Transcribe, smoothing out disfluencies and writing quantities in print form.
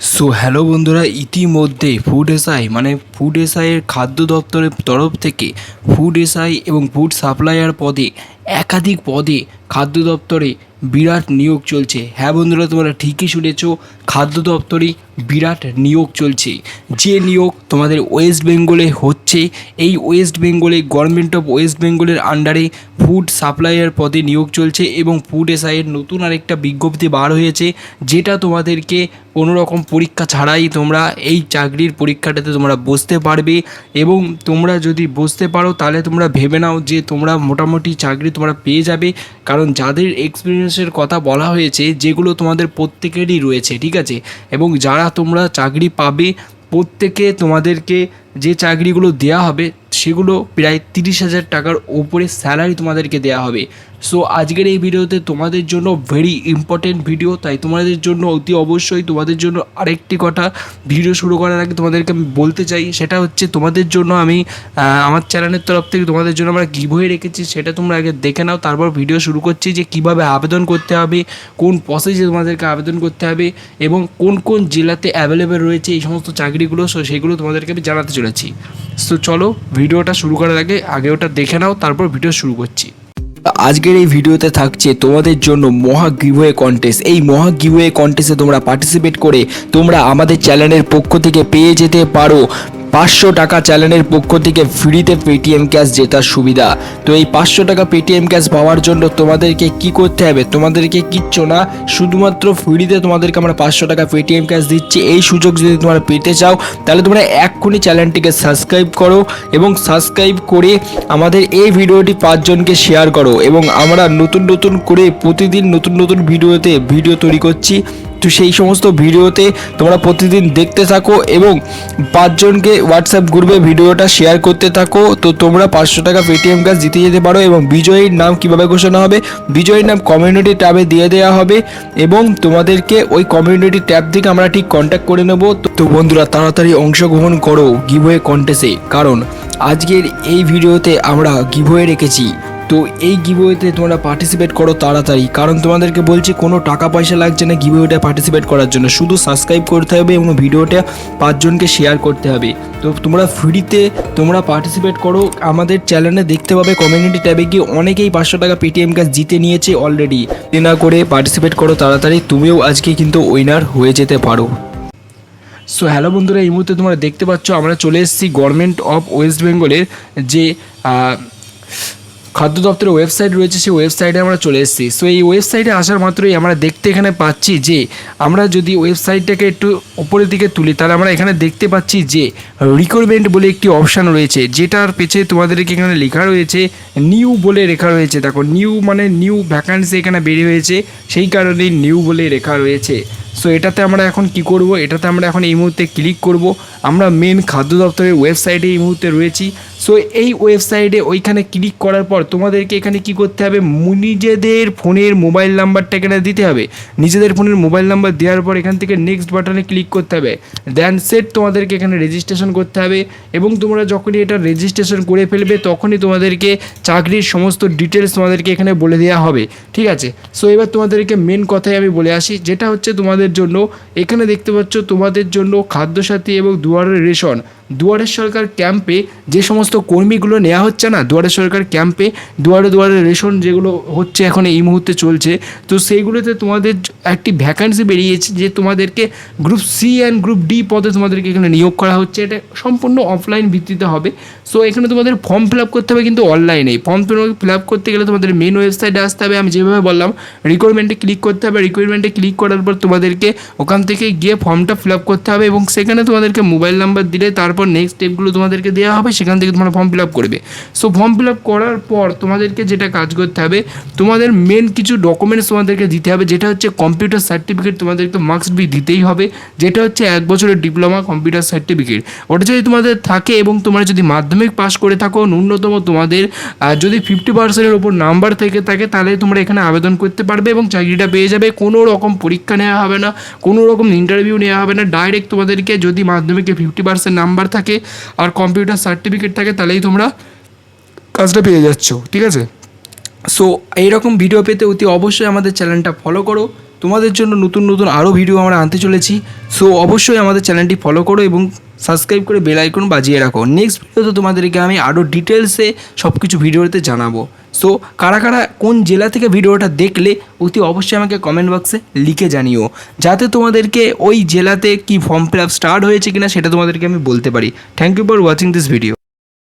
So hello বন্ধুরা, ইতিমধ্যে food SI food এসআইয়ের খাদ্য দপ্তরের তরফ থেকে ফুড এসআই এবং ফুড সাপ্লায়ার পদে একাধিক পদে খাদ্য দপ্তরে বিরাট নিয়োগ চলছে। হ্যাঁ বন্ধুরা, তোমরা ঠিকই শুনেছ, খাদ্য দপ্তরে বিরাট নিয়োগ চলছে। যে নিয়োগ তোমাদের ওয়েস্ট বেঙ্গলে হচ্ছে, এই ওয়েস্ট বেঙ্গলে গভর্নমেন্ট অফ ওয়েস্ট বেঙ্গলের আন্ডারে ফুড সাপ্লায়ার পদে নিয়োগ চলছে এবং ফুড এসআইয়ের নতুন আরেকটা বিজ্ঞপ্তি বার হয়েছে, যেটা তোমাদেরকে কোনো রকম পরীক্ষা ছাড়াই তোমরা এই চাকরির পরীক্ষাটাতে তোমরা বসতে পারবে। এবং তোমরা যদি বসতে পারো তাহলে তোমরা ভেবে নাও যে তোমরা মোটামুটি চাকরি তোমরা পেয়ে যাবে, কারণ যাদের এক্সপিরিয়েন্সের কথা বলা হয়েছে, যেগুলো তোমাদের প্রত্যেকেরই রয়েছে, ঠিক আছে। এবং যারা তোমরা চাকরি পাবে প্রত্যেকে তোমাদেরকে যে চাকরিগুলো দেওয়া হবে সেগুলো প্রায় 30,000 টাকার ওপরে স্যালারি তোমাদেরকে দেওয়া হবে। সো আজকের এই ভিডিওতে তোমাদের জন্য ভেরি ইম্পর্টেন্ট ভিডিও, তাই তোমাদের জন্য অতি অবশ্যই তোমাদের জন্য আরেকটি কথা ভিডিও শুরু করার আগে তোমাদেরকে আমি বলতে চাই, সেটা হচ্ছে তোমাদের জন্য আমি আমার চ্যানেলের তরফ থেকে তোমাদের জন্য আমরা গিভওয়ে রেখেছি, সেটা তোমরা আগে দেখে নাও, তারপর ভিডিও শুরু করছি যে কিভাবে আবেদন করতে হবে, কোন প্রসেসে তোমাদেরকে আবেদন করতে হবে এবং কোন কোন জেলাতে অ্যাভেলেবেল রয়েছে এই সমস্ত চাকরিগুলো। সো সেগুলো তোমাদেরকে আমি জানাতে চলেছি। সো চলো ভিডিওটা শুরু করার আগে ওটা দেখে নাও, তারপর ভিডিও শুরু করছি। আজকের এই ভিডিওতে থাকছে তোমাদের জন্য মহা গিভওয়ে কন্টেস্ট। এই মহা গিভওয়ে কন্টেস্টে তোমরা পার্টিসিপেট করে তোমরা আমাদের চ্যানেলের পক্ষ থেকে পেয়ে যেতে পারো 500 টাকা চ্যানেলের পক্ষ থেকে ফ্রিতে পেটিএম ক্যাশ জেতার সুবিধা। তো এই 500 টাকা পেটিএম ক্যাশ পাওয়ার জন্য তোমাদেরকে কি করতে হবে? তোমাদেরকে কিচ্ছু না, শুধুমাত্র ফ্রিতে তোমাদেরকে আমরা 500 টাকা পেটিএম ক্যাশ দিচ্ছি। এই সুযোগ যদি তোমরা পেতে চাও তাহলে তোমরা এক্ষুনি চ্যানেলটিকে সাবস্ক্রাইব করো এবং সাবস্ক্রাইব করে আমাদের এই ভিডিওটি 5 জনকে শেয়ার করো। এবং আমরা নতুন করে প্রতিদিন নতুন ভিডিও তৈরি করছি, তো সেই সমস্ত ভিডিওতে তোমরা প্রতিদিন দেখতে থাকো এবং 5 জনকে হোয়াটসঅ্যাপ গ্রুপে ভিডিওটা শেয়ার করতে থাকো। তো তোমরা 500 টাকা পেটিএম ক্যাশ জিতে যেতে পারো। এবং বিজয়ীর নাম কিভাবে ঘোষণা হবে? বিজয়ীর নাম কমিউনিটি ট্যাবে দিয়ে দেওয়া হবে এবং তোমাদেরকে ওই কমিউনিটি ট্যাব থেকে আমরা ঠিক কন্ট্যাক্ট করে নেব। তো বন্ধুরা, তাড়াতাড়ি অংশগ্রহণ করো গিভওয়ে কন্টেস্টে, কারণ আজকের এই ভিডিওতে আমরা গিভওয়ে রেখেছি। তো এই গিভওয়েতে তোমরা পার্টিসিপেট করো তাড়াতাড়ি, কারণ তোমাদেরকে বলছি কোনো টাকা পয়সা লাগছে না গিভওয়েটা পার্টিসিপেট করার জন্য, শুধু সাবস্ক্রাইব করতে হবে এবং ভিডিওটা 5 জনকে শেয়ার করতে হবে। তো তোমরা ফ্রিতে তোমরা পার্টিসিপেট করো। আমাদের চ্যানেলে দেখতে পাবে কমিউনিটি ট্যাবে গিয়ে অনেকেই 500 টাকা পেটিএম ক্যাশ জিতে নিয়েছে অলরেডি। না করে পার্টিসিপেট করো তাড়াতাড়ি, তুমিও আজকে কিন্তু উইনার হয়ে যেতে পারো। সো হ্যালো বন্ধুরা, এই মুহূর্তে তোমরা দেখতে পাচ্ছ আমরা চলে এসেছি গভর্নমেন্ট অফ ওয়েস্ট বেঙ্গলের যে খাদ্য দপ্তরের ওয়েবসাইট রয়েছে, সেই ওয়েবসাইটে আমরা চলে এসেছি। সো এই ওয়েবসাইটে আসার মাত্রই আমরা দেখতে এখানে পাচ্ছি যে আমরা যদি ওয়েবসাইটটাকে একটু উপরের দিকে তুলি তাহলে আমরা এখানে দেখতে পাচ্ছি যে রিক্রুটমেন্ট বলে একটি অপশান রয়েছে, যেটার পেছে তোমাদেরকে এখানে লেখা রয়েছে নিউ বলে লেখা রয়েছে। দেখো, নিউ মানে নিউ ভ্যাকান্সি এখানে বেরিয়ে হয়েছে, সেই কারণেই নিউ বলে লেখা রয়েছে। সো এটাতে আমরা এখন কি করব? এটাতে আমরা এখন এই মুহূর্তে ক্লিক করব। আমরা মেন খাদ্য দপ্তরের ওয়েবসাইটে এই মুহূর্তে রয়েছি। সো এই ওয়েবসাইটে ওইখানে ক্লিক করার পর তোমাদেরকে এখানে কি করতে হবে? নিজেদের ফোনের মোবাইল নাম্বারটা এখানে দিতে হবে। নিজেদের ফোনের মোবাইল নাম্বার দেওয়ার পর এখান থেকে নেক্সট বাটনে ক্লিক করতে হবে। দেন সেট তোমাদেরকে এখানে রেজিস্ট্রেশন করতে হবে এবং তোমরা যখনই এটা রেজিস্ট্রেশন করে ফেলবে তখনই তোমাদেরকে চাকরির সমস্ত ডিটেলস তোমাদেরকে এখানে বলে দেওয়া হবে, ঠিক আছে। সো এবার তোমাদেরকে মেন কথায় আমি বলে আসি, যেটা হচ্ছে তোমাদের জন্য এখানে দেখতে পাচ্ছ তোমাদের জন্য খাদ্যসাথী এবং দুয়ারের রেশন, দুয়ারের সরকার ক্যাম্পে যে সমস্ত কর্মীগুলো নেওয়া হচ্ছে না, দুয়ারের সরকার ক্যাম্পে দুয়ারে রেশন যেগুলো হচ্ছে এখন এই মুহূর্তে চলছে, তো সেইগুলোতে তোমাদের একটি ভ্যাকান্সি বেরিয়েছে যে তোমাদেরকে group C and group D পদে তোমাদেরকে এখানে নিয়োগ করা হচ্ছে। এটা সম্পূর্ণ অফলাইন ভিত্তিতে হবে। সো এখানে তোমাদের ফর্ম ফিল আপ করতে হবে কিন্তু অনলাইনে। ফর্ম ফিল আপ করতে গেলে তোমাদের মেন ওয়েবসাইটে আসতে হবে। আমি যেভাবে বললাম, রিকোয়ারমেন্টে ক্লিক করতে হবে। রিকোয়ারমেন্টে ক্লিক করার পর তোমাদেরকে ওখান থেকে গিয়ে ফর্মটা ফিল আপ করতে হবে এবং সেখানে তোমাদেরকে মোবাইল নাম্বার দিলে তারপর নেক্সট স্টেপগুলো তোমাদেরকে দেওয়া হবে, সেখান থেকে তোমরা ফর্ম ফিল আপ করবে। সো ফর্ম ফিল আপ করার পর তোমাদেরকে যেটা কাজ করতে হবে, তোমাদের মেন কিছু ডকুমেন্টস তোমাদেরকে দিতে হবে, যেটা হচ্ছে কম্পিউটার সার্টিফিকেট তোমাদেরকে মাস্ট বি দিতেই হবে, যেটা হচ্ছে 1 বছরের ডিপ্লোমা কম্পিউটার সার্টিফিকেট। ওটা যদি তোমাদের থাকে এবং তোমরা যদি মাধ্যমিক পাস করে থাকো, ন্যূনতম তোমাদের যদি 50%-এর ওপর নাম্বার থেকে থাকে তাহলে তোমরা এখানে আবেদন করতে পারবে এবং চাকরিটা পেয়ে যাবে। কোনো রকম পরীক্ষা নেওয়া হবে না, কোনো রকম ইন্টারভিউ নেওয়া হবে না, ডাইরেক্ট তোমাদেরকে যদি মাধ্যমিকে 50% নাম্বার থাকে আর কম্পিউটার সার্টিফিকেট থাকে তাহলেই তোমরা কাজটা পেয়ে যাচ্ছ, ঠিক আছে। সো এইরকম ভিডিও পেতে অতি অবশ্যই আমাদের চ্যানেলটা ফলো করো তোমাদের জন্য নতুন নতুন আরও ভিডিও আমরা আনতে চলেছি। সো অবশ্যই আমাদের চ্যানেলটি ফলো করো এবং সাবস্ক্রাইব করে বেল আইকন বাজিয়ে রাখো। নেক্সট ভিডিওতে তোমাদেরকে আমি আরও ডিটেলসে সব কিছু ভিডিওতে জানাবো। সো কারা কারা কোন জেলা থেকে ভিডিওটা দেখলে অতি অবশ্যই আমাকে কমেন্ট বক্সে লিখে জানিও, যাতে তোমাদেরকে ওই জেলাতে কি ফর্ম ফিল আপ স্টার্ট হয়েছে কিনা সেটা তোমাদেরকে আমি বলতে পারি। Thank you for watching this video.